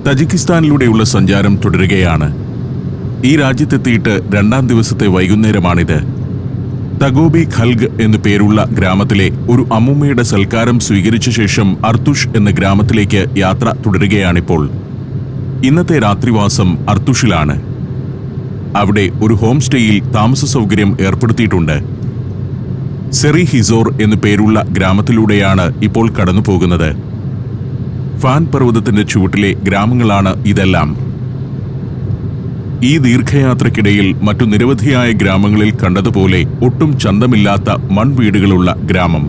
തജിക്കിസ്ഥാനിലൂടെയുള്ള സഞ്ചാരം തുടരുകയാണ്. ഈ രാജ്യത്തെത്തിയിട്ട് 2ാം ദിവസത്തെ വൈകുന്നേരമാണിത്. തഗോബി ഖൽഗ് എന്നു പേരുള്ള ഗ്രാമത്തിലെ ഒരു അമ്മൂമ്മയുടെ സൽക്കാരം സ്വീകരിച്ച ശേഷം അർത്തുഷ് എന്ന ഗ്രാമത്തിലേക്ക് യാത്ര തുടരുകയാണിപ്പോൾ. ഇന്നത്തെ രാത്രിവാസം അർത്തുഷിലാണ്. അവിടെ ഒരു ഹോം സ്റ്റേയിൽ താമസ സൗകര്യം ഏർപ്പെടുത്തിയിട്ടുണ്ട്. സെറി ഹിസോർ എന്നു പേരുള്ള ഗ്രാമത്തിലൂടെയാണ് ഇപ്പോൾ കടന്നു പോകുന്നത്. ഫാൻ പർവ്വതത്തിന്റെ ചുവട്ടിലെ ഗ്രാമങ്ങളാണ് ഇതെല്ലാം. ഈ ദീർഘയാത്രക്കിടയിൽ മറ്റു നിരവധിയായ ഗ്രാമങ്ങളിൽ കണ്ടതുപോലെ ഒട്ടും ചന്തമില്ലാത്ത മൺവീടുകളുള്ള ഗ്രാമം.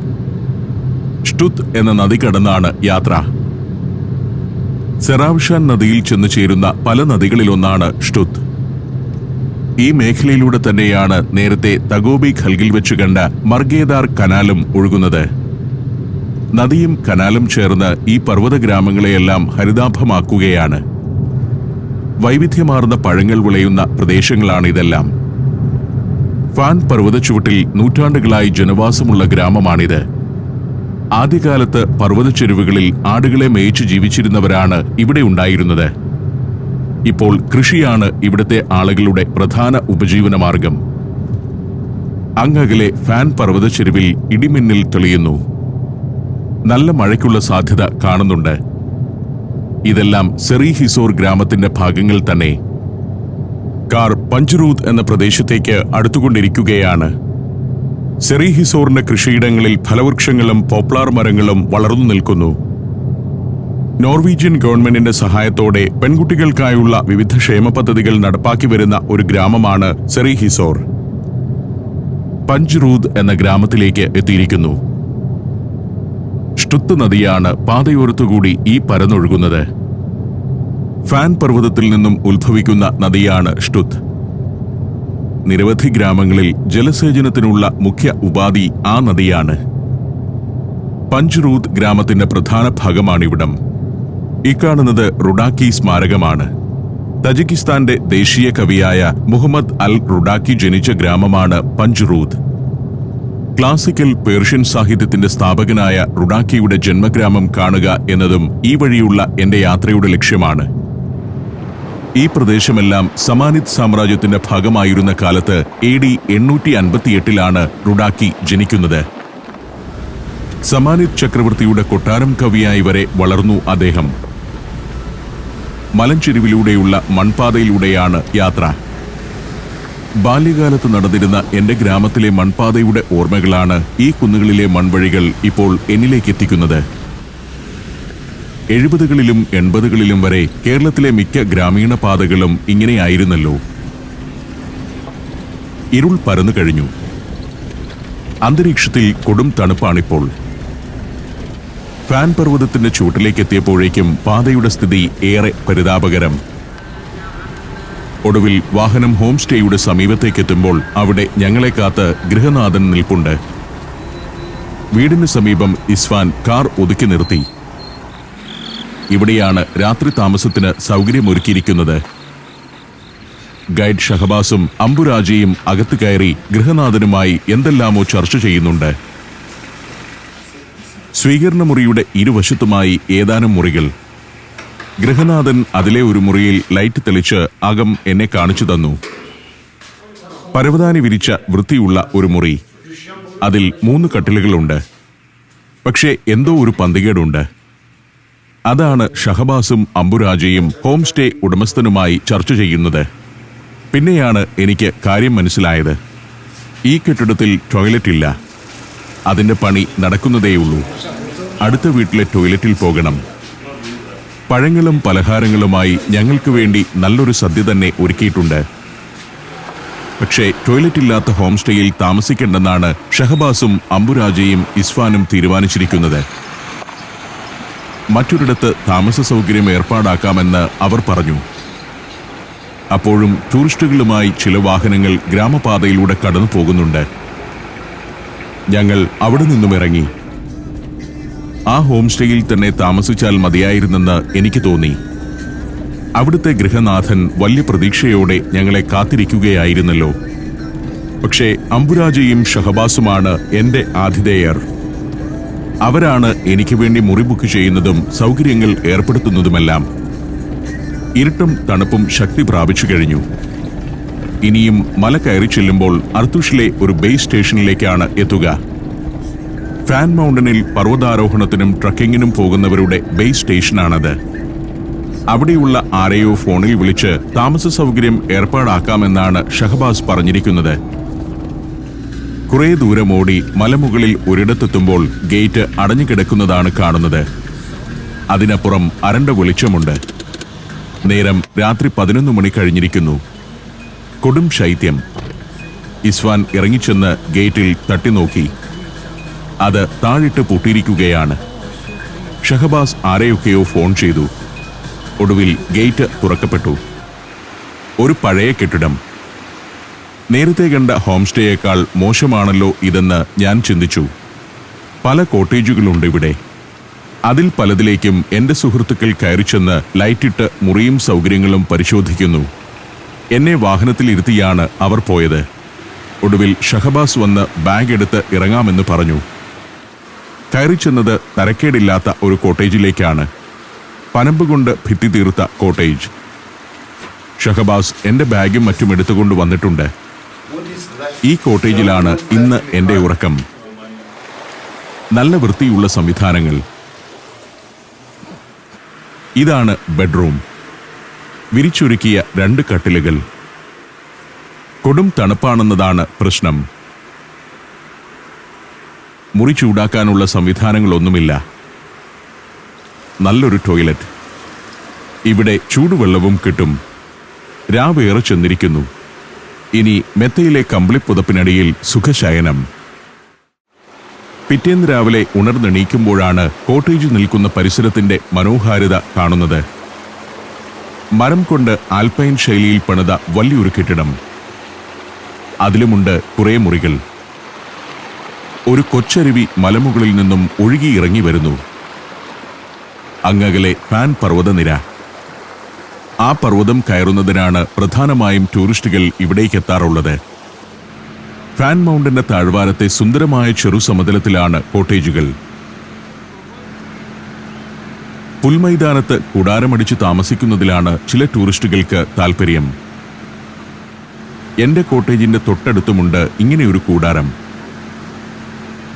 ഷ്ടുത് എന്ന നദി കടന്നാണ് യാത്ര. സെറാവ്ഷാൻ നദിയിൽ ചെന്നു ചേരുന്ന പല നദികളിലൊന്നാണ് ഷ്ടുത്. ഈ മേഖലയിലൂടെ തന്നെയാണ് നേരത്തെ തഗോബി ഖൽഗിൽ വെച്ച് കണ്ട മർഗേദാർ കനാലും ഒഴുകുന്നത്. നദിയും കനാലും ചേർന്ന് ഈ പർവ്വത ഗ്രാമങ്ങളെയെല്ലാം ഹരിതാഭമാക്കുകയാണ്. വൈവിധ്യമാർന്ന പഴങ്ങൾ വിളയുന്ന പ്രദേശങ്ങളാണിതെല്ലാം. ഫാൻ പർവ്വതച്ചുവട്ടിൽ നൂറ്റാണ്ടുകളായി ജനവാസമുള്ള ഗ്രാമമാണിത്. ആദ്യകാലത്ത് പർവ്വതച്ചെരുവുകളിൽ ആടുകളെ മേയിച്ച് ജീവിച്ചിരുന്നവരാണ് ഇവിടെ ഉണ്ടായിരുന്നത്. ഇപ്പോൾ കൃഷിയാണ് ഇവിടുത്തെ ആളുകളുടെ പ്രധാന ഉപജീവനമാർഗം. അങ്ങകലെ ഫാൻ പർവ്വതച്ചെരുവിൽ ഇടിമിന്നൽ തെളിയുന്നു. നല്ല മഴയ്ക്കുള്ള സാധ്യത കാണുന്നുണ്ട്. ഇതെല്ലാം സെറി ഹിസോർ ഗ്രാമത്തിന്റെ ഭാഗങ്ങൾ തന്നെ. കാർ പഞ്ച്റൂദ് എന്ന പ്രദേശത്തേക്ക് അടുത്തുകൊണ്ടിരിക്കുകയാണ്. സെറി ഹിസോറിന്റെ കൃഷിയിടങ്ങളിൽ ഫലവൃക്ഷങ്ങളും പോപ്ലാർ മരങ്ങളും വളർന്നു നിൽക്കുന്നു. നോർവീജിയൻ ഗവൺമെന്റിന്റെ സഹായത്തോടെ പെൺകുട്ടികൾക്കായുള്ള വിവിധ ക്ഷേമ പദ്ധതികൾ നടപ്പാക്കി വരുന്ന ഒരു ഗ്രാമമാണ് സെറി ഹിസോർ. പഞ്ച്റൂദ് എന്ന ഗ്രാമത്തിലേക്ക് എത്തിയിരിക്കുന്നു. ഷ്ടുത്ത് നദിയാണ് പാതയോരത്തുകൂടി ഈ പരന്നൊഴുകുന്നത്. ഫാൻ പർവ്വതത്തിൽ നിന്നും ഉത്ഭവിക്കുന്ന നദിയാണ് ഷ്ടുത്ത്. നിരവധി ഗ്രാമങ്ങളിൽ ജലസേചനത്തിനുള്ള മുഖ്യ ഉപാധി ആ നദിയാണ്. പഞ്ച്റൂദ് ഗ്രാമത്തിന്റെ പ്രധാന ഭാഗമാണിവിടം. ഇക്കാണുന്നത് റുഡാക്കി സ്മാരകമാണ്. തജിക്കിസ്ഥാന്റെ ദേശീയ കവിയായ മുഹമ്മദ് അൽ റുഡാക്കി ജനിച്ച ഗ്രാമമാണ് പഞ്ച്റൂദ്. ക്ലാസിക്കൽ പേർഷ്യൻ സാഹിത്യത്തിന്റെ സ്ഥാപകനായ റുഡാക്കിയുടെ ജന്മഗ്രാമം കാണുക എന്നതും ഈ വഴിയുള്ള എന്റെ യാത്രയുടെ ലക്ഷ്യമാണ്. ഈ പ്രദേശമെല്ലാം സമാനിത് സാമ്രാജ്യത്തിന്റെ ഭാഗമായിരുന്ന കാലത്ത് AD 858 റുഡാക്കി ജനിക്കുന്നത്. സമാനിത് ചക്രവർത്തിയുടെ കൊട്ടാരം കവിയായി വരെ വളർന്നു അദ്ദേഹം. മലഞ്ചെരുവിലൂടെയുള്ള മൺപാതയിലൂടെയാണ് യാത്ര. ബാല്യകാലത്ത് നടന്നിരുന്ന എന്റെ ഗ്രാമത്തിലെ മൺപാതയുടെ ഓർമ്മകളാണ് ഈ കുന്നുകളിലെ മൺവഴികൾ ഇപ്പോൾ എന്നിലേക്കെത്തിക്കുന്നത്. 70കളിലും 80കളിലും വരെ കേരളത്തിലെ മിക്ക ഗ്രാമീണ പാതകളും ഇങ്ങനെയായിരുന്നല്ലോ. ഇരുൾ പരന്നു കഴിഞ്ഞു. അന്തരീക്ഷത്തിൽ കൊടും തണുപ്പാണിപ്പോൾ. ഫാൻ പർവ്വതത്തിന്റെ ചൂട്ടിലേക്കെത്തിയപ്പോഴേക്കും പാതയുടെ സ്ഥിതി ഏറെ പരിതാപകരം. ഒടുവിൽ വാഹനം ഹോം സ്റ്റേയുടെ സമീപത്തേക്കെത്തുമ്പോൾ അവിടെ ഞങ്ങളെ കാത്ത് ഗൃഹനാഥൻ നിൽപ്പുണ്ട്. വീടിന് സമീപം ഇസ്ഫാൻ കാർ ഒതുക്കി നിർത്തി. ഇവിടെയാണ് രാത്രി താമസത്തിന് സൗകര്യമൊരുക്കിയിരിക്കുന്നത്. ഗൈഡ് ഷഹബാസും അംബുരാജിയും അകത്ത് കയറി ഗൃഹനാഥനുമായി എന്തെല്ലാമോ ചർച്ച ചെയ്യുന്നുണ്ട്. സ്വീകരണ മുറിയുടെ ഇരുവശത്തുമായി ഏതാനും മുറികൾ. ഗൃഹനാഥൻ അതിലെ ഒരു മുറിയിൽ ലൈറ്റ് തെളിച്ച് അകം എന്നെ കാണിച്ചു തന്നു. പരവതാനി വിരിച്ച വൃത്തിയുള്ള ഒരു മുറി. അതിൽ 3 കട്ടിലുകളുണ്ട്. പക്ഷേ എന്തോ ഒരു പന്തികേടുണ്ട്. അതാണ് ഷഹബാസും അംബുരാജയും ഹോം സ്റ്റേ ഉടമസ്ഥനുമായി ചർച്ച ചെയ്യുന്നത്. പിന്നെയാണ് എനിക്ക് കാര്യം മനസ്സിലായത്. ഈ കെട്ടിടത്തിൽ ടോയ്ലറ്റ് ഇല്ല. അതിന്റെ പണി നടക്കുന്നതേയുള്ളൂ. അടുത്ത വീട്ടിലെ ടോയ്ലറ്റിൽ പോകണം. പഴങ്ങളും പലഹാരങ്ങളുമായി ഞങ്ങൾക്ക് വേണ്ടി നല്ലൊരു സദ്യ തന്നെ ഒരുക്കിയിട്ടുണ്ട്. പക്ഷേ ടോയ്ലറ്റ് ഇല്ലാത്ത ഹോം സ്റ്റേയിൽ താമസിക്കേണ്ടെന്നാണ് ഷഹബാസും അംബുരാജയും ഇസ്ഫാനും തീരുമാനിച്ചിരിക്കുന്നത്. മറ്റൊരിടത്ത് താമസ സൗകര്യം ഏർപ്പാടാക്കാമെന്ന് അവർ പറഞ്ഞു. അപ്പോഴും ടൂറിസ്റ്റുകളുമായി ചില വാഹനങ്ങൾ ഗ്രാമപാതയിലൂടെ കടന്നു പോകുന്നുണ്ട്. ഞങ്ങൾ അവിടെ നിന്നും ഇറങ്ങി. ആ ഹോം സ്റ്റേയിൽ തന്നെ താമസിച്ചാൽ മതിയായിരുന്നെന്ന് എനിക്ക് തോന്നി. അവിടുത്തെ ഗൃഹനാഥൻ വലിയ പ്രതീക്ഷയോടെ ഞങ്ങളെ കാത്തിരിക്കുകയായിരുന്നല്ലോ. പക്ഷേ അംബുരാജയും ഷഹബാസുമാണ് എന്റെ ആതിഥേയർ. അവരാണ് എനിക്ക് വേണ്ടി മുറി ബുക്ക് ചെയ്യുന്നതും സൗകര്യങ്ങൾ ഏർപ്പെടുത്തുന്നതുമെല്ലാം. ഇരുട്ടും തണുപ്പും ശക്തി പ്രാപിച്ചു കഴിഞ്ഞു. ഇനിയും മല കയറി ചെല്ലുമ്പോൾ അർത്തുഷിലെ ഒരു ബേസ് സ്റ്റേഷനിലേക്കാണ് എത്തുക. ഫാൻ മൗണ്ടനിൽ പർവ്വതാരോഹണത്തിനും ട്രക്കിങ്ങിനും പോകുന്നവരുടെ ബേസ് സ്റ്റേഷനാണത്. അവിടെയുള്ള ആരെയോ ഫോണിൽ വിളിച്ച് താമസ സൗകര്യം ഏർപ്പാടാക്കാമെന്നാണ് ഷഹബാസ് പറഞ്ഞിരിക്കുന്നത്. കുറേ ദൂരം ഓടി മലമുകളിൽ ഒരിടത്തെത്തുമ്പോൾ ഗേറ്റ് അടഞ്ഞു കിടക്കുന്നതാണ് കാണുന്നത്. അതിനപ്പുറം അരണ്ട വെളിച്ചമുണ്ട്. നേരം രാത്രി 11 മണി കഴിഞ്ഞിരിക്കുന്നു. കൊടും ശൈത്യം. ഇസ്വാൻ ഇറങ്ങിച്ചെന്ന് ഗേറ്റിൽ തട്ടിനോക്കി. അത് താഴിട്ട് പൂട്ടിയിരിക്കുകയാണ്. ഷഹബാസ് ആരെയൊക്കെയോ ഫോൺ ചെയ്തു. ഒടുവിൽ ഗേറ്റ് തുറക്കപ്പെട്ടു. ഒരു പഴയ കെട്ടിടം. നേരത്തെ കണ്ട ഹോം സ്റ്റേയേക്കാൾ മോശമാണല്ലോ ഇതെന്ന് ഞാൻ ചിന്തിച്ചു. പല കോട്ടേജുകളുണ്ട് ഇവിടെ. അതിൽ പലതിലേക്കും എൻ്റെ സുഹൃത്തുക്കൾ കയറിച്ചെന്ന് ലൈറ്റിട്ട് മുറിയും സൗകര്യങ്ങളും പരിശോധിക്കുന്നു. എന്നെ വാഹനത്തിലിരുത്തിയാണ് അവർ പോയത്. ഒടുവിൽ ഷഹബാസ് വന്ന് ബാഗ് എടുത്ത് ഇറങ്ങാമെന്ന് പറഞ്ഞു. കയറിച്ചെന്നത് തരക്കേടില്ലാത്ത ഒരു കോട്ടേജിലേക്കാണ്. പനമ്പ് കൊണ്ട് ഭിത്തി തീർത്ത കോട്ടേജ്. ഷഹബാസ് എൻ്റെ ബാഗും മറ്റും എടുത്തുകൊണ്ട് വന്നിട്ടുണ്ട്. ഈ കോട്ടേജിലാണ് ഇന്ന് എൻ്റെ ഉറക്കം. നല്ല വൃത്തിയുള്ള സംവിധാനങ്ങൾ. ഇതാണ് ബെഡ്റൂം. വിരിച്ചൊരുക്കിയ 2 കട്ടിലുകൾ. കൊടും തണുപ്പാണെന്നതാണ് പ്രശ്നം. മുറി ചൂടാക്കാനുള്ള സംവിധാനങ്ങളൊന്നുമില്ല. നല്ലൊരു ടോയ്ലറ്റ്. ഇവിടെ ചൂടുവെള്ളവും കിട്ടും. രാവേറെ ചെന്നിരിക്കുന്നു. ഇനി മെത്തയിലെ കമ്പിളിപ്പുതപ്പിനടിയിൽ സുഖശയനം. പിറ്റേന്ന് രാവിലെ ഉണർന്നെണീക്കുമ്പോഴാണ് കോട്ടേജ് നിൽക്കുന്ന പരിസരത്തിന്റെ മനോഹാരിത കാണുന്നത്. മരം കൊണ്ട് ആൽപൈൻ ശൈലിയിൽ പണിത വലിയൊരു കെട്ടിടം. അതിലുമുണ്ട് കുറേ മുറികൾ. ഒരു കൊച്ചരുവി മലമുകളിൽ നിന്നും ഒഴുകിയിറങ്ങി വരുന്നു. അങ്ങകലെ ഫാൻ പർവ്വതനിര. ആ പർവ്വതം കയറുന്നതിനാണ് പ്രധാനമായും ടൂറിസ്റ്റുകൾ ഇവിടേക്കെത്താറുള്ളത്. ഫാൻ മൗണ്ടന്റെ താഴ്വാരത്തെ സുന്ദരമായ ചെറു സമതലത്തിലാണ് കോട്ടേജുകൾ. പുൽമൈതാനത്ത് കൂടാരമടിച്ച് താമസിക്കുന്നതിലാണ് ചില ടൂറിസ്റ്റുകൾക്ക് താൽപ്പര്യം. എന്റെ കോട്ടേജിന്റെ തൊട്ടടുത്തുമുണ്ട് ഇങ്ങനെയൊരു കൂടാരം.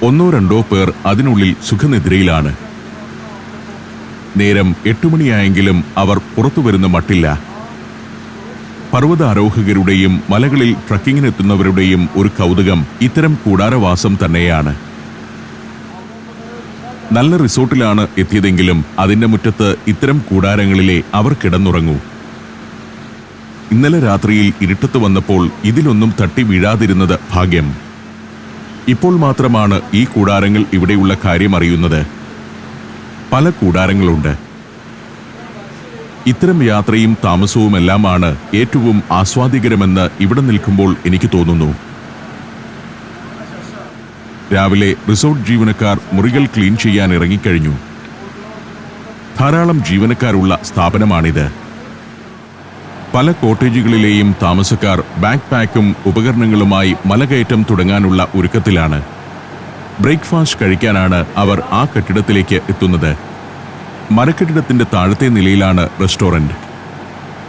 1-2 പേർ അതിനുള്ളിൽ സുഖനിദ്രയിലാണ്. നേരം 8 മണിയായെങ്കിലും അവർ പുറത്തു വരുന്ന മട്ടില്ല. പർവ്വതാരോഹകരുടെയും മലകളിൽ ട്രക്കിങ്ങിനെത്തുന്നവരുടെയും ഒരു കൗതുകം ഇത്തരം കൂടാരവാസം തന്നെയാണ്. നല്ല റിസോർട്ടിലാണ് എത്തിയതെങ്കിലും അതിന്റെ മുറ്റത്ത് ഇത്തരം കൂടാരങ്ങളിലെ അവർ കിടന്നുറങ്ങൂ. ഇന്നലെ രാത്രിയിൽ ഇരുട്ടത്ത് വന്നപ്പോൾ ഇതിലൊന്നും തട്ടി വീഴാതിരുന്നത് ഭാഗ്യം. ഇപ്പോൾ മാത്രമാണ് ഈ കൂടാരങ്ങൾ ഇവിടെയുള്ള കാര്യം അറിയുന്നത്. പല കൂടാരങ്ങളുണ്ട്. ഇത്തരം യാത്രയും താമസവുമെല്ലാമാണ് ഏറ്റവും ആസ്വാദികരമെന്ന് ഇവിടെ നിൽക്കുമ്പോൾ എനിക്ക് തോന്നുന്നു. രാവിലെ റിസോർട്ട് ജീവനക്കാർ മുറികൾ ക്ലീൻ ചെയ്യാൻ ഇറങ്ങിക്കഴിഞ്ഞു. ധാരാളം ജീവനക്കാരുള്ള സ്ഥാപനമാണിത്. പല കോട്ടേജുകളിലെയും താമസക്കാർ ബാക്ക് പാക്കും ഉപകരണങ്ങളുമായി മലകയറ്റം തുടങ്ങാനുള്ള ഒരുക്കത്തിലാണ്. ബ്രേക്ക്ഫാസ്റ്റ് കഴിക്കാനാണ് അവർ ആ കെട്ടിടത്തിലേക്ക് എത്തുന്നത്. മരക്കെട്ടിടത്തിന്റെ താഴത്തെ നിലയിലാണ് റെസ്റ്റോറന്റ്.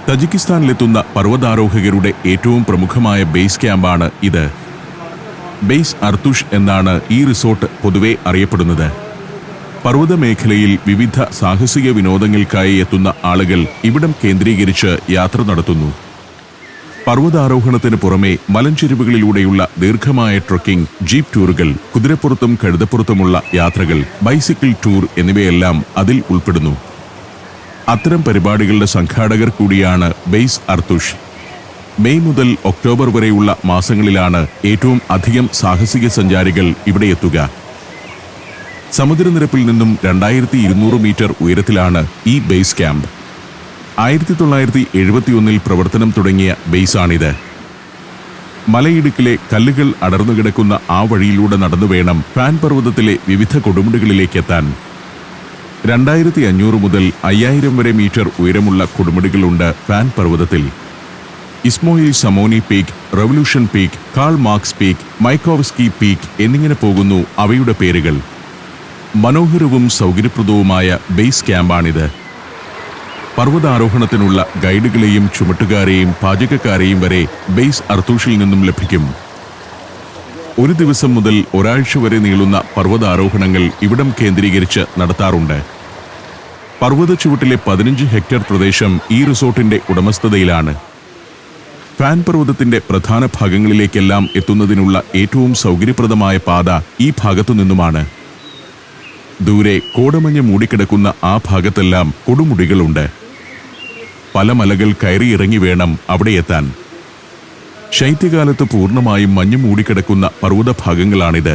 തജിക്കിസ്ഥാനിലെത്തുന്ന പർവ്വതാരോഹകരുടെ ഏറ്റവും പ്രമുഖമായ ബേസ് ക്യാമ്പാണ് ഇത്. ബേസ് അർത്തുഷ് എന്നാണ് ഈ റിസോർട്ട് പൊതുവെ അറിയപ്പെടുന്നത്. പർവ്വതമേഖലയിൽ വിവിധ സാഹസിക വിനോദങ്ങൾക്കായി എത്തുന്ന ആളുകൾ ഇവിടം കേന്ദ്രീകരിച്ച് യാത്ര നടത്തുന്നു. പർവ്വതാരോഹണത്തിന് പുറമെ മലഞ്ചെരിവുകളിലൂടെയുള്ള ദീർഘമായ ട്രക്കിംഗ്, ജീപ്പ് ടൂറുകൾ, കുതിരപ്പുറത്തും കഴുതപ്പുറത്തുമുള്ള യാത്രകൾ, ബൈസിക്കിൾ ടൂർ എന്നിവയെല്ലാം അതിൽ ഉൾപ്പെടുന്നു. അത്തരം പരിപാടികളുടെ സംഘാടകർ കൂടിയാണ് ബേസ് അർത്തുഷ്. മെയ് മുതൽ ഒക്ടോബർ വരെയുള്ള മാസങ്ങളിലാണ് ഏറ്റവും അധികം സാഹസിക സഞ്ചാരികൾ ഇവിടെ എത്തുക. സമുദ്രനിരപ്പിൽ നിന്നും 2200 മീറ്റർ ഉയരത്തിലാണ് ഈ ബേസ് ക്യാമ്പ്. 1971 പ്രവർത്തനം തുടങ്ങിയ ബേസാണിത്. മലയിടുക്കിലെ കല്ലുകൾ അടർന്നുകിടക്കുന്ന ആ വഴിയിലൂടെ നടന്നു വേണം ഫാൻ പർവ്വതത്തിലെ വിവിധ കൊടുമുടികളിലേക്കെത്താൻ. 2500 മുതൽ 5000 വരെ മീറ്റർ ഉയരമുള്ള കൊടുമുടികളുണ്ട് ഫാൻ പർവ്വതത്തിൽ. Ismoil Somoni peak, revolution peak, Karl Marx peak, Mayakovsky peak എന്നിങ്ങനെ പോകുന്നു അവയുടെ പേരുകൾ. മനോഹരവും സൗകര്യപ്രദവുമായ ബേസ് ക്യാമ്പാണിത്. പർവ്വതാരോഹണത്തിനുള്ള ഗൈഡുകളെയും ചുമട്ടുകാരെയും പാചകക്കാരെയും വരെ ബേസ് അർത്തൂഷിൽ നിന്നും ലഭിക്കും. ഒരു ദിവസം മുതൽ ഒരാഴ്ച വരെ നീളുന്ന പർവ്വതാരോഹണങ്ങൾ ഇവിടം കേന്ദ്രീകരിച്ച് നടത്താറുണ്ട്. പർവ്വത ചുവട്ടിലെ 15 ഹെക്ടർ പ്രദേശം ഈ റിസോർട്ടിന്റെ ഉടമസ്ഥതയിലാണ്. ഫാൻ പർവ്വതത്തിന്റെ പ്രധാന ഭാഗങ്ങളിലേക്കെല്ലാം എത്തുന്നതിനുള്ള ഏറ്റവും സൗകര്യപ്രദമായ പാത ഈ ഭാഗത്തു നിന്നുമാണ്. ദൂരെ കോടമഞ്ഞ് മൂടിക്കിടക്കുന്ന ആ ഭാഗത്തെല്ലാം കൊടുമുടികളുണ്ട്. പല മലകൾ കയറിയിറങ്ങി വേണം അവിടെ എത്താൻ. ശൈത്യകാലത്ത് പൂർണ്ണമായും മഞ്ഞ് മൂടിക്കിടക്കുന്ന പർവ്വത ഭാഗങ്ങളാണിത്.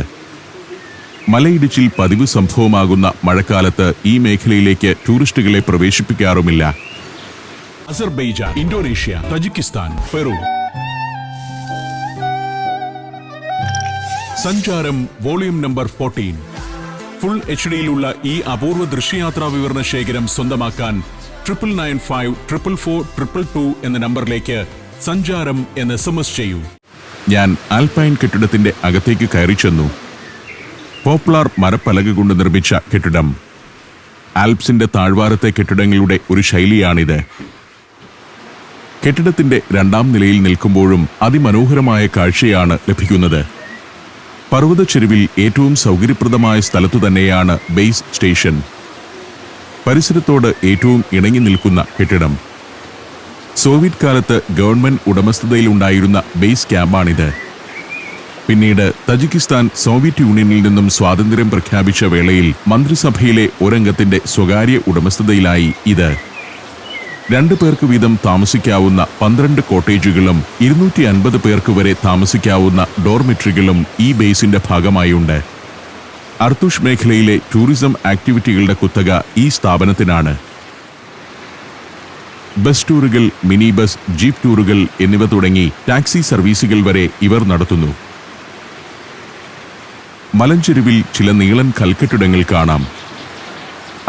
മലയിടിച്ചിൽ പതിവ് സംഭവമാകുന്ന മഴക്കാലത്ത് ഈ മേഖലയിലേക്ക് ടൂറിസ്റ്റുകളെ പ്രവേശിപ്പിക്കാറുമില്ല. Azerbaijan, Indonesia, Tajikistan, Peru. സഞ്ചാരം വോളിയം നമ്പർ 14. ഫുൾ HD-യിലുള്ള ഈ അപൂർവ ദൃശ്യയാത്രാ വിവരണ ശേഖരം സ്വന്തമാക്കാൻ 99544422 എന്ന നമ്പറിലേക്ക് സഞ്ചാരം എന്ന് SMS ചെയ്യൂ. ഞാൻ ആൽപൈൻ കെട്ടിടത്തിന്റെ അകത്തേക്ക് കയറി ചെന്നു. പോപ്ലാർ മരപ്പലക കൊണ്ട് നിർമ്മിച്ച കെട്ടിടം. ആൽപ്സിന്റെ താഴ്വാരത്തെ കെട്ടിടങ്ങളുടെ ഒരു ശൈലിയാണിത്. കെട്ടിടത്തിന്റെ 2ാം നിലയിൽ നിൽക്കുമ്പോഴും അതിമനോഹരമായ കാഴ്ചയാണ് ലഭിക്കുന്നത്. പർവ്വതച്ചെരുവിൽ ഏറ്റവും സൗകര്യപ്രദമായ സ്ഥലത്തു തന്നെയാണ് ബേസ് സ്റ്റേഷൻ. പരിസരത്തോട് ഏറ്റവും ഇണങ്ങി നിൽക്കുന്ന കെട്ടിടം. സോവിയറ്റ് കാലത്ത് ഗവൺമെന്റ് ഉടമസ്ഥതയിലുണ്ടായിരുന്ന ബേസ് ക്യാമ്പാണിത്. പിന്നീട് തജിക്കിസ്ഥാൻ സോവിയറ്റ് യൂണിയനിൽ നിന്നും സ്വാതന്ത്ര്യം പ്രഖ്യാപിച്ച വേളയിൽ മന്ത്രിസഭയിലെ ഒരംഗത്തിന്റെ സ്വകാര്യ ഉടമസ്ഥതയിലായി ഇത്. 2 പേർക്ക് വീതം താമസിക്കാവുന്ന 12 കോട്ടേജുകളും 250 പേർക്ക് വരെ താമസിക്കാവുന്ന ഡോർമെട്രികളും ഈ ബേസിന്റെ ഭാഗമായുണ്ട്. അർത്തൂഷ് മേഖലയിലെ ടൂറിസം ആക്ടിവിറ്റികളുടെ കുത്തക ഈ സ്ഥാപനത്തിനാണ്. ബസ് ടൂറുകൾ, മിനി ബസ്, ജീപ്പ് ടൂറുകൾ എന്നിവ തുടങ്ങി ടാക്സി സർവീസുകൾ വരെ ഇവർ നടത്തുന്നു. മലഞ്ചെരുവിൽ ചില നീളൻ കൽക്കെട്ടിടങ്ങൾ കാണാം.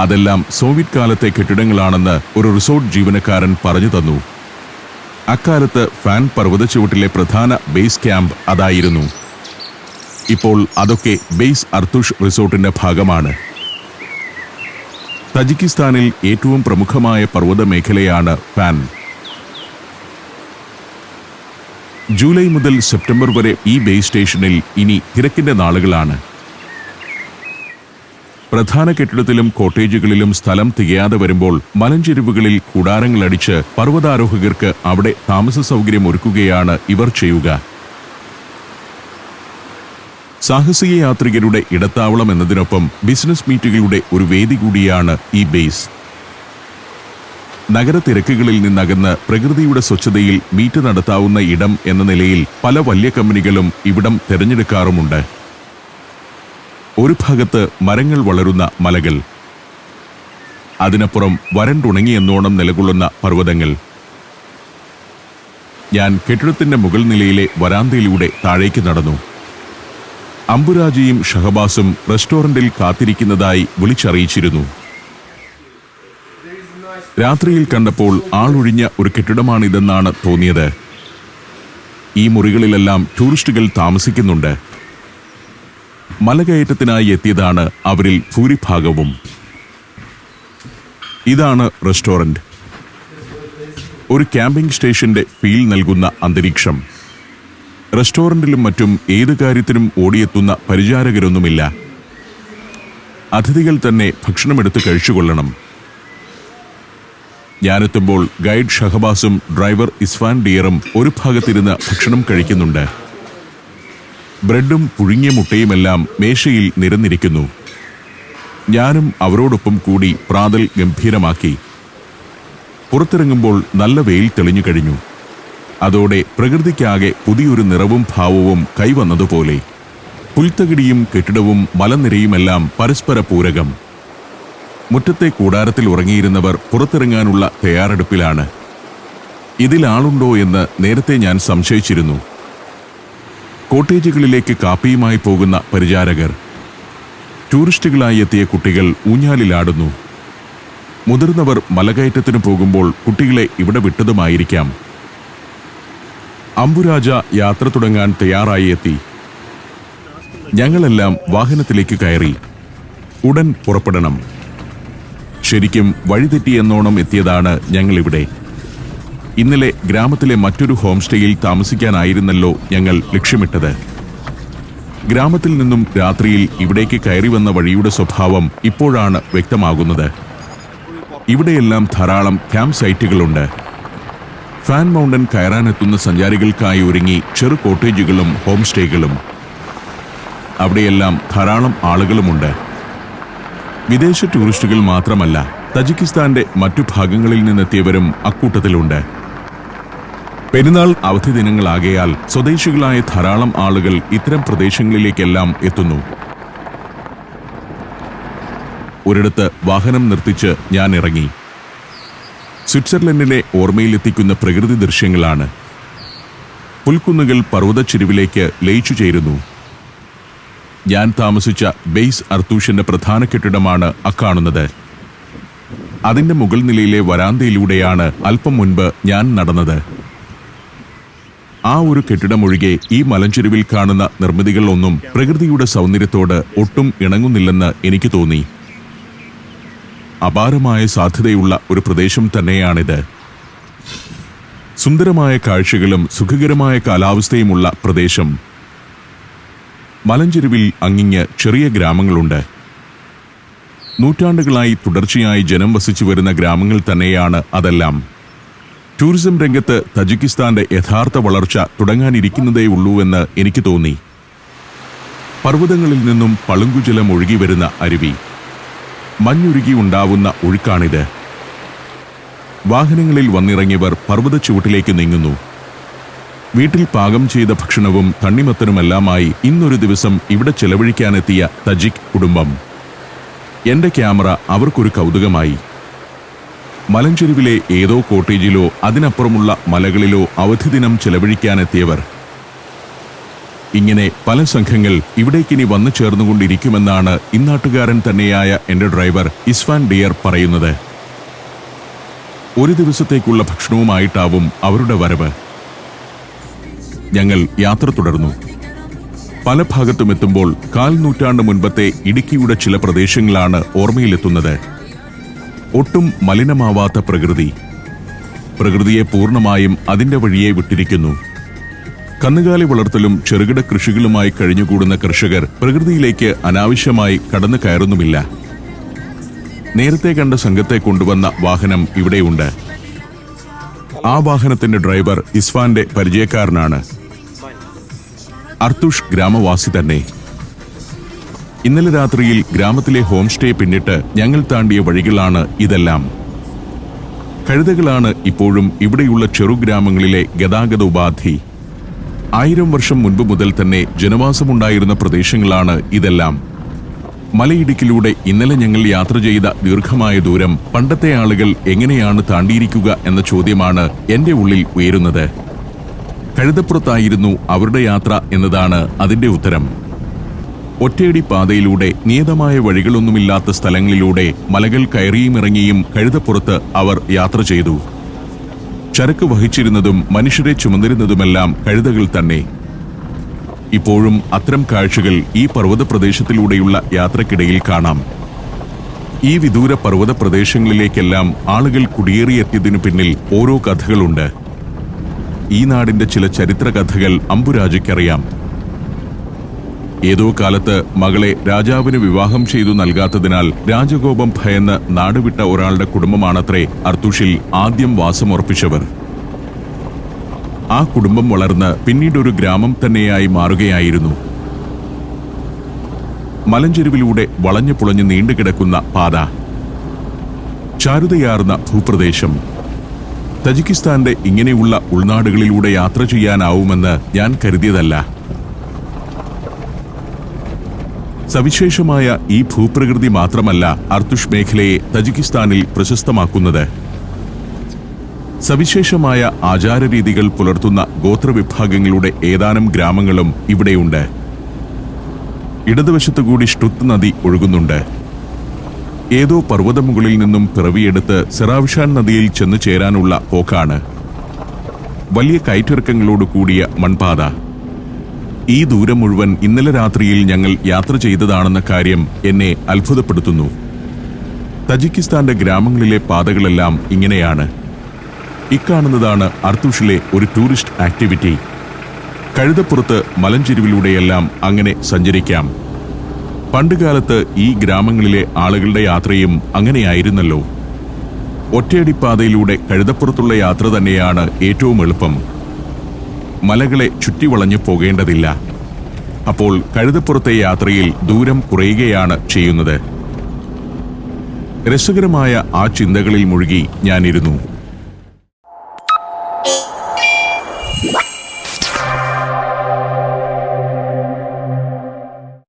അതെല്ലാം സോവിയറ്റ് കാലത്തെ കെട്ടിടങ്ങളാണെന്ന് ഒരു റിസോർട്ട് ജീവനക്കാരൻ പറഞ്ഞു തന്നു. അക്കാലത്ത് ഫാൻ പർവ്വതച്ചുവട്ടിലെ പ്രധാന ബേസ് ക്യാമ്പ് അതായിരുന്നു. ഇപ്പോൾ അതൊക്കെ ബേസ് അർത്തൂഷ് റിസോർട്ടിന്റെ ഭാഗമാണ്. തജിക്കിസ്ഥാനിൽ ഏറ്റവും പ്രമുഖമായ പർവ്വത മേഖലയാണ് ഫാൻ. ജൂലൈ മുതൽ സെപ്റ്റംബർ വരെ ഈ ബേസ് സ്റ്റേഷനിൽ ഇനി തിരക്കിന്റെ നാളുകളാണ്. പ്രധാന കെട്ടിടത്തിലും കോട്ടേജുകളിലും സ്ഥലം തികയാതെ വരുമ്പോൾ മലഞ്ചെരുവുകളിൽ കൂടാരങ്ങളടിച്ച് പർവ്വതാരോഹകർക്ക് അവിടെ താമസ സൗകര്യം ഒരുക്കുകയാണ് ഇവർ ചെയ്യുക. സാഹസിക യാത്രികരുടെ ഇടത്താവളം എന്നതിനൊപ്പം ബിസിനസ് മീറ്റുകളുടെ ഒരു വേദി കൂടിയാണ് ഈ ബേസ്. നഗര തിരക്കുകളിൽ നിന്നകന്ന് പ്രകൃതിയുടെ സ്വച്ഛതയിൽ മീറ്റ് നടത്താവുന്ന ഇടം എന്ന നിലയിൽ പല വലിയ കമ്പനികളും ഇവിടം തിരഞ്ഞെടുക്കാറുമുണ്ട്. ഒരു ഭാഗത്ത് മരങ്ങൾ വളരുന്ന മലകൾ, അതിനപ്പുറം വരണ്ടുണങ്ങിയെന്നോണം നിലകൊള്ളുന്ന പർവ്വതങ്ങൾ. ഞാൻ കെട്ടിടത്തിന്റെ മുകൾ നിലയിലെ വരാന്തയിലൂടെ താഴേക്ക് നടന്നു. അംബുരാജിയും ഷഹബാസും റെസ്റ്റോറന്റിൽ കാത്തിരിക്കുന്നതായി വിളിച്ചറിയിച്ചിരുന്നു. രാത്രിയിൽ കണ്ടപ്പോൾ ആളൊഴിഞ്ഞ ഒരു കെട്ടിടമാണിതെന്നാണ് തോന്നിയത്. ഈ മുറികളിലെല്ലാം ടൂറിസ്റ്റുകൾ താമസിക്കുന്നുണ്ട്. മലകയറ്റത്തിനായി എത്തിയതാണ് അവരിൽ ഭൂരിഭാഗവും. ഇതാണ് റെസ്റ്റോറന്റ്. ഒരു ക്യാമ്പിംഗ് സ്റ്റേഷന്റെ ഫീൽ നൽകുന്ന അന്തരീക്ഷം. റെസ്റ്റോറന്റിലും മറ്റും ഏതു കാര്യത്തിനും ഓടിയെത്തുന്ന പരിചാരകരൊന്നുമില്ല. അതിഥികൾ തന്നെ ഭക്ഷണമെടുത്ത് കഴിച്ചുകൊള്ളണം. ഞാനെത്തുമ്പോൾ ഗൈഡ് ഷഹബാസും ഡ്രൈവർ ഇസ്ഫാൻ ഡിയറും ഒരു ഭാഗത്തിരുന്ന് ഭക്ഷണം കഴിക്കുന്നുണ്ട്. ബ്രെഡും പുഴുങ്ങിയ മുട്ടയുമെല്ലാം മേശയിൽ നിരന്നിരിക്കുന്നു. ഞാനും അവരോടൊപ്പം കൂടി പ്രാതൽ ഗംഭീരമാക്കി. പുറത്തിറങ്ങുമ്പോൾ നല്ല വെയിൽ തെളിഞ്ഞു കഴിഞ്ഞു. അതോടെ പ്രകൃതിക്കാകെ പുതിയൊരു നിറവും ഭാവവും കൈവന്നതുപോലെ. പുൽത്തകിടിയും കെട്ടിടവും മലനിരയുമെല്ലാം പരസ്പര പൂരകം. മുറ്റത്തെ കൂടാരത്തിൽ ഉറങ്ങിയിരുന്നവർ പുറത്തിറങ്ങാനുള്ള തയ്യാറെടുപ്പിലാണ്. ഇതിലാളുണ്ടോ എന്ന് നേരത്തെ ഞാൻ സംശയിച്ചിരുന്നു. കോട്ടേജുകളിലേക്ക് കാപ്പിയുമായി പോകുന്ന പരിചാരകർ. ടൂറിസ്റ്റുകളായി എത്തിയ കുട്ടികൾ ഊഞ്ഞാലിലാടുന്നു. മുതിർന്നവർ മലകയറ്റത്തിന് പോകുമ്പോൾ കുട്ടികളെ ഇവിടെ വിട്ടതുമായിരിക്കാം. അംബുരാജ യാത്ര തുടങ്ങാൻ തയ്യാറായി എത്തി. ഞങ്ങളെല്ലാം വാഹനത്തിലേക്ക് കയറി. ഉടൻ പുറപ്പെടണം. ശരിക്കും വഴിതെറ്റിയെന്നോണം എത്തിയതാണ് ഞങ്ങളിവിടെ. ഇന്നലെ ഗ്രാമത്തിലെ മറ്റൊരു ഹോം സ്റ്റേയിൽ താമസിക്കാനായിരുന്നല്ലോ ഞങ്ങൾ ലക്ഷ്യമിട്ടത്. ഗ്രാമത്തിൽ നിന്നും രാത്രിയിൽ ഇവിടേക്ക് കയറി വന്ന വഴിയുടെ സ്വഭാവം ഇപ്പോഴാണ് വ്യക്തമാകുന്നത്. ഇവിടെയെല്ലാം ധാരാളം ക്യാമ്പ് സൈറ്റുകളുണ്ട്. ഫാൻ മൗണ്ടൻ കയറാനെത്തുന്ന സഞ്ചാരികൾക്കായി ഒരുങ്ങി ചെറു കോട്ടേജുകളും ഹോം സ്റ്റേകളും. അവിടെയെല്ലാം ധാരാളം ആളുകളുമുണ്ട്. വിദേശ ടൂറിസ്റ്റുകൾ മാത്രമല്ല, തജിക്കിസ്ഥാന്റെ മറ്റു ഭാഗങ്ങളിൽ നിന്നെത്തിയവരും അക്കൂട്ടത്തിലുണ്ട്. പെരുന്നാൾ അവധി ദിനങ്ങളാകയാൽ സ്വദേശികളായ ധാരാളം ആളുകൾ ഇത്തരം പ്രദേശങ്ങളിലേക്കെല്ലാം എത്തുന്നു. ഒരിടത്ത് വാഹനം നിർത്തിച്ച് ഞാൻ ഇറങ്ങി. സ്വിറ്റ്സർലൻഡിനെ ഓർമ്മയിലെത്തിക്കുന്ന പ്രകൃതി ദൃശ്യങ്ങളാണ്. പുൽക്കുന്നുകൾ പർവ്വതച്ചെരുവിലേക്ക് ലയിച്ചു ചേരുന്നു. ഞാൻ താമസിച്ച ബെയ്സ് അർത്തൂഷിന്റെ പ്രധാന കെട്ടിടമാണ് അക്കാണുന്നത്. അതിന്റെ മുകൾ നിലയിലെ വരാന്തയിലൂടെയാണ് അല്പം മുൻപ് ഞാൻ നടന്നത്. ആ ഒരു കെട്ടിടമൊഴികെ ഈ മലഞ്ചെരുവിൽ കാണുന്ന നിർമ്മിതികളൊന്നും പ്രകൃതിയുടെ സൗന്ദര്യത്തോട് ഒട്ടും ഇണങ്ങുന്നില്ലെന്ന് എനിക്ക് തോന്നി. അപാരമായ സാധ്യതയുള്ള ഒരു പ്രദേശം തന്നെയാണിത്. സുന്ദരമായ കാഴ്ചകളും സുഖകരമായ കാലാവസ്ഥയുമുള്ള പ്രദേശം. മലഞ്ചെരുവിൽ അങ്ങിങ്ങ് ചെറിയ ഗ്രാമങ്ങളുണ്ട്. നൂറ്റാണ്ടുകളായി തുടർച്ചയായി ജനം വസിച്ചു വരുന്ന ഗ്രാമങ്ങൾ തന്നെയാണ് അതെല്ലാം. ടൂറിസം രംഗത്ത് തജിക്കിസ്ഥാന്റെ യഥാർത്ഥ വളർച്ച തുടങ്ങാനിരിക്കുന്നതേയുള്ളൂവെന്ന് എനിക്ക് തോന്നി. പർവ്വതങ്ങളിൽ നിന്നും പളുങ്കുജലം ഒഴുകി വരുന്ന അരുവി, മഞ്ഞുരുകി ഉണ്ടാവുന്ന ഒഴുക്കാണിത്. വാഹനങ്ങളിൽ വന്നിറങ്ങിയവർ പർവ്വത ചുവട്ടിലേക്ക് നീങ്ങുന്നു. വീട്ടിൽ പാകം ചെയ്ത ഭക്ഷണവും തണ്ണിമത്തനുമെല്ലാമായി ഇന്നൊരു ദിവസം ഇവിടെ ചെലവഴിക്കാനെത്തിയ തജിക് കുടുംബം. എന്റെ ക്യാമറ അവർക്കൊരു കൗതുകമായി. മലഞ്ചെരുവിലെ ഏതോ കോട്ടേജിലോ അതിനപ്പുറമുള്ള മലകളിലോ അവധി ദിനം ചെലവഴിക്കാനെത്തിയവർ. ഇങ്ങനെ പല സംഘങ്ങൾ ഇവിടേക്കിനി വന്നു ചേർന്നുകൊണ്ടിരിക്കുമെന്നാണ് ഇന്നാട്ടുകാരൻ തന്നെയായ എന്റെ ഡ്രൈവർ ഇസ്ഫാൻ ഡിയർ പറയുന്നത്. ഒരു ദിവസത്തേക്കുള്ള ഭക്ഷണവുമായിട്ടാവും അവരുടെ വരവ്. ഞങ്ങൾ യാത്ര തുടർന്നു. പല ഭാഗത്തും എത്തുമ്പോൾ 4 നൂറ്റാണ്ട് മുൻപത്തെ ഇടുക്കിയുടെ ചില പ്രദേശങ്ങളാണ് ഓർമ്മയിലെത്തുന്നത്. ഒട്ടും മലിനമാവാത്ത പ്രകൃതി. പ്രകൃതിയെ പൂർണ്ണമായും അതിന്റെ വഴിയെ വിട്ടിരിക്കുന്നു. കന്നുകാലി വളർത്തലും ചെറുകിട കൃഷികളുമായി കഴിഞ്ഞുകൂടുന്ന കർഷകർ പ്രകൃതിയിലേക്ക് അനാവശ്യമായി കടന്നു കയറുന്നുമില്ല. നേരത്തെ കണ്ട സംഘത്തെ കൊണ്ടുവന്ന വാഹനം ഇവിടെയുണ്ട്. ആ വാഹനത്തിന്റെ ഡ്രൈവർ ഇസ്ഫാന്റെ പരിചയക്കാരനാണ്. അർത്തുഷ് ഗ്രാമവാസി തന്നെ. ഇന്നലെ രാത്രിയിൽ ഗ്രാമത്തിലെ ഹോം സ്റ്റേ പിന്നിട്ട് ഞങ്ങൾ താണ്ടിയ വഴികളാണ് ഇതെല്ലാം. കഴുതകളാണ് ഇപ്പോഴും ഇവിടെയുള്ള ചെറുഗ്രാമങ്ങളിലെ ഗതാഗത ഉപാധി. 1000 വർഷം മുൻപ് മുതൽ തന്നെ ജനവാസമുണ്ടായിരുന്ന പ്രദേശങ്ങളാണ് ഇതെല്ലാം. മലയിടുക്കിലൂടെ ഇന്നലെ ഞങ്ങൾ യാത്ര ചെയ്ത ദീർഘമായ ദൂരം പണ്ടത്തെ ആളുകൾ എങ്ങനെയാണ് താണ്ടിയിരിക്കുക എന്ന ചോദ്യമാണ് എന്റെ ഉള്ളിൽ ഉയരുന്നത്. കഴുതപ്പുറത്തായിരുന്നു അവരുടെ യാത്ര എന്നതാണ് അതിന്റെ ഉത്തരം. ഒറ്റയടി പാതയിലൂടെ നിയതമായ വഴികളൊന്നുമില്ലാത്ത സ്ഥലങ്ങളിലൂടെ മലകൾ കയറിയും ഇറങ്ങിയും കഴുതപ്പുറത്ത് അവർ യാത്ര ചെയ്തു. ചരക്ക് വഹിച്ചിരുന്നതും മനുഷ്യരെ ചുമന്നിരുന്നതുമെല്ലാം കഴുതകൾ തന്നെ. ഇപ്പോഴും അത്തരം കാഴ്ചകൾ ഈ പർവ്വത പ്രദേശത്തിലൂടെയുള്ള യാത്രക്കിടയിൽ കാണാം. ഈ വിദൂര പർവ്വത പ്രദേശങ്ങളിലേക്കെല്ലാം ആളുകൾ കുടിയേറിയെത്തിയതിനു പിന്നിൽ ഓരോ കഥകളുണ്ട്. ഈ നാടിന്റെ ചില ചരിത്ര കഥകൾ അമ്പുരാജയ്ക്കറിയാം. ഏതോ കാലത്ത് മകളെ രാജാവിന് വിവാഹം ചെയ്തു നൽകാത്തതിനാൽ രാജകോപം ഭയന്ന് നാടുവിട്ട ഒരാളുടെ കുടുംബമാണത്രേ അർത്തുഷിൽ ആദ്യം വാസമുറപ്പിച്ചവർ. ആ കുടുംബം വളർന്ന് പിന്നീടൊരു ഗ്രാമം തന്നെയായി മാറുകയായിരുന്നു. മലഞ്ചെരുവിലൂടെ വളഞ്ഞു പുളഞ്ഞു നീണ്ടുകിടക്കുന്ന പാത, ചാരുതയാർന്ന ഭൂപ്രദേശം. തജിക്കിസ്ഥാന്റെ ഇങ്ങനെയുള്ള ഉൾനാടുകളിലൂടെ യാത്ര ചെയ്യാനാവുമെന്ന് ഞാൻ കരുതിയതല്ല. സവിശേഷമായ ഈ ഭൂപ്രകൃതി മാത്രമല്ല അർത്തുഷ് മേഖലയെ തജിക്കിസ്ഥാനിൽ പ്രശസ്തമാക്കുന്നത്. സവിശേഷമായ ആചാരരീതികൾ പുലർത്തുന്ന ഗോത്രവിഭാഗങ്ങളുടെ ഏതാനും ഗ്രാമങ്ങളും ഇവിടെയുണ്ട്. ഇടതുവശത്തുകൂടി ഷ്ടുത്ത് നദി ഒഴുകുന്നുണ്ട്. ഏതോ പർവ്വതമുകളിൽ നിന്നും പിറവിയെടുത്ത് സെറാവിഷാൻ നദിയിൽ ചെന്നു ചേരാനുള്ള പോക്കാണ്. വലിയ കയറ്റിറക്കങ്ങളോട് കൂടിയ മൺപാത. ഈ ദൂരം മുഴുവൻ ഇന്നലെ രാത്രിയിൽ ഞങ്ങൾ യാത്ര ചെയ്തതാണെന്ന കാര്യം എന്നെ അത്ഭുതപ്പെടുത്തുന്നു. തജിക്കിസ്ഥാന്റെ ഗ്രാമങ്ങളിലെ പാതകളെല്ലാം ഇങ്ങനെയാണ്. ഇക്കാണുന്നതാണ് അർത്തുഷിലെ ഒരു ടൂറിസ്റ്റ് ആക്ടിവിറ്റി. കഴുതപ്പുറത്ത് മലഞ്ചെരുവിലൂടെയെല്ലാം അങ്ങനെ സഞ്ചരിക്കാം. പണ്ടുകാലത്ത് ഈ ഗ്രാമങ്ങളിലെ ആളുകളുടെ യാത്രയും അങ്ങനെയായിരുന്നല്ലോ. ഒറ്റയടിപ്പാതയിലൂടെ കഴുതപ്പുറത്തുള്ള യാത്ര തന്നെയാണ് ഏറ്റവും എളുപ്പം. മലകളെ ചുറ്റിവളഞ്ഞു പോകേണ്ടതില്ല. അപ്പോൾ കഴുതപ്പുറത്തെ യാത്രയിൽ ദൂരം കുറയുകയാണ് ചെയ്യുന്നത്. രസകരമായ ആ ചിന്തകളിൽ മുഴുകി ഞാനിരുന്നു.